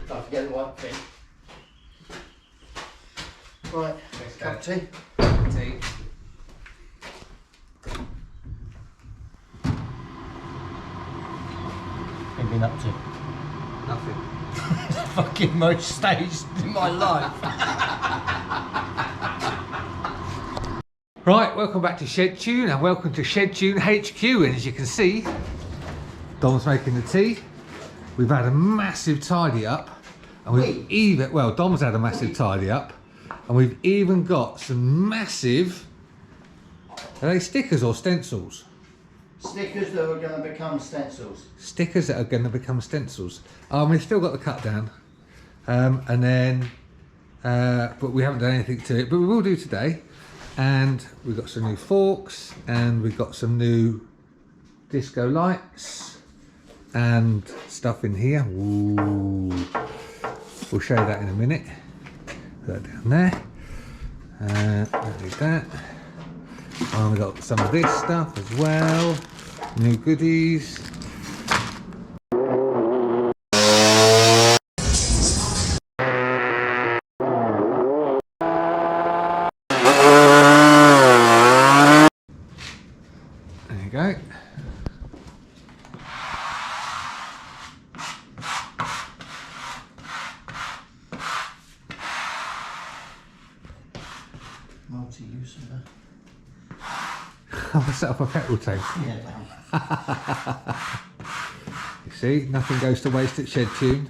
Don't forget the white thing. Right, cup of tea. Tea. What have you been up to? Nothing. Fucking most staged in my life. Right, welcome back to Shedtune and welcome to Shedtune HQ. And as you can see, Dom's making the tea. We've had a massive tidy up, and we've even, well, Dom's had a massive tidy up, and we've even got some massive, are they stickers or stencils? Stickers that are going to become stencils. Stickers that are going to become stencils. We've still got the cut down, and then, but we haven't done anything to it, but we will do today. And we've got some new forks, and we've got some new disco lights and stuff in here. Ooh. We'll show you that in a minute. Put that down there. Don't need that. And we've got some of this stuff as well. New goodies. There you go. Multi-use of that. I'll set up a petrol tank. Yeah. You see, nothing goes to waste at Shedtune.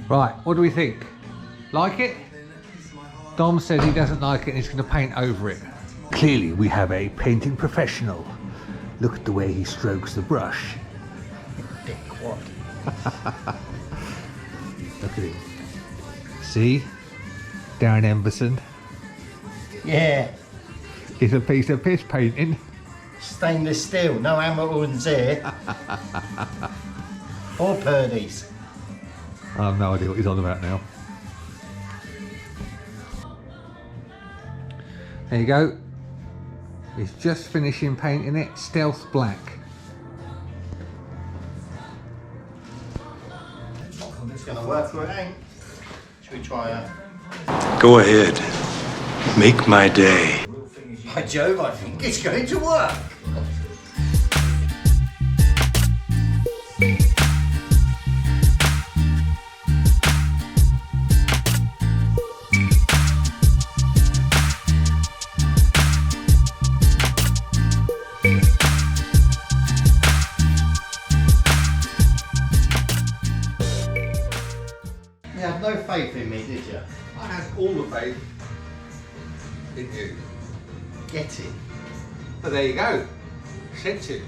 Right, what do we think? Like it? Dom says he doesn't like it and he's going to paint over it. Clearly we have a painting professional. Look at the way he strokes the brush. Dick what? Look at him. See? Darren Emberson. Yeah. It's a piece of piss painting. Stainless steel, no Hamiltons here. Or Purdy's. I have no idea what he's on about now. There you go. He's just finishing painting it stealth black. It's going to work or it ain't. Should we try that? Go ahead. Make my day. By Jove, I think it's going to work. You have no faith in me, did you? I have all the faith in you. Get it. But there you go. Shedtune.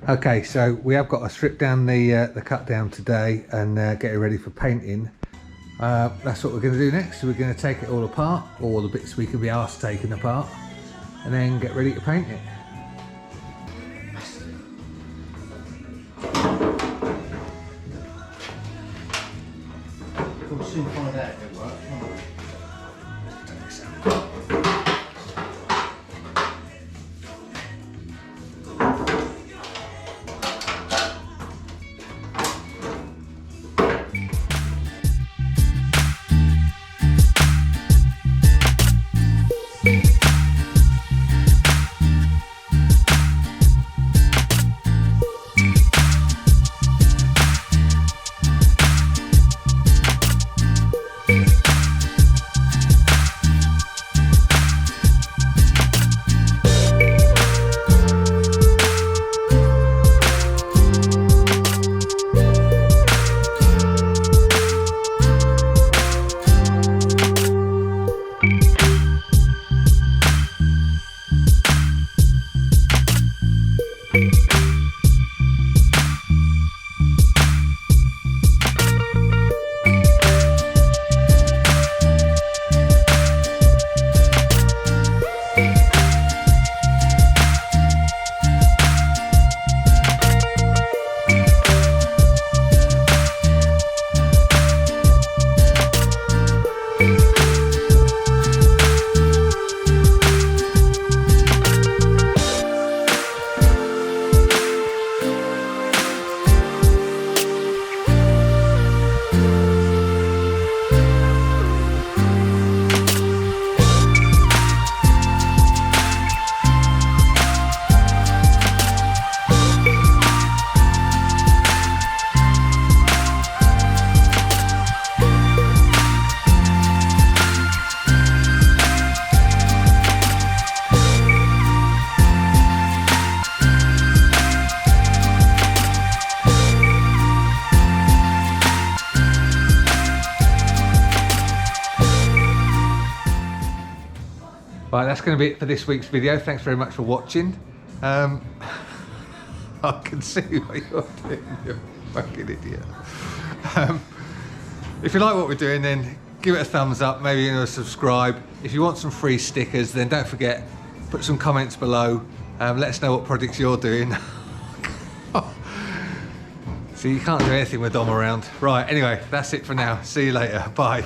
Okay, so we have got to strip down the cut down today and get it ready for painting. That's what we're going to do next. So we're going to take it all apart, all the bits we can be asked taken apart, and then get ready to paint it. We'll soon find out if it works. You Right, that's going to be it for this week's video. Thanks very much for watching. I can see what you're doing, you fucking idiot. If you like what we're doing, then give it a thumbs up, maybe subscribe. If you want some free stickers, then don't forget, put some comments below. Let us know what projects you're doing. So you can't do anything with Dom around. Right, anyway, that's it for now. See you later. Bye.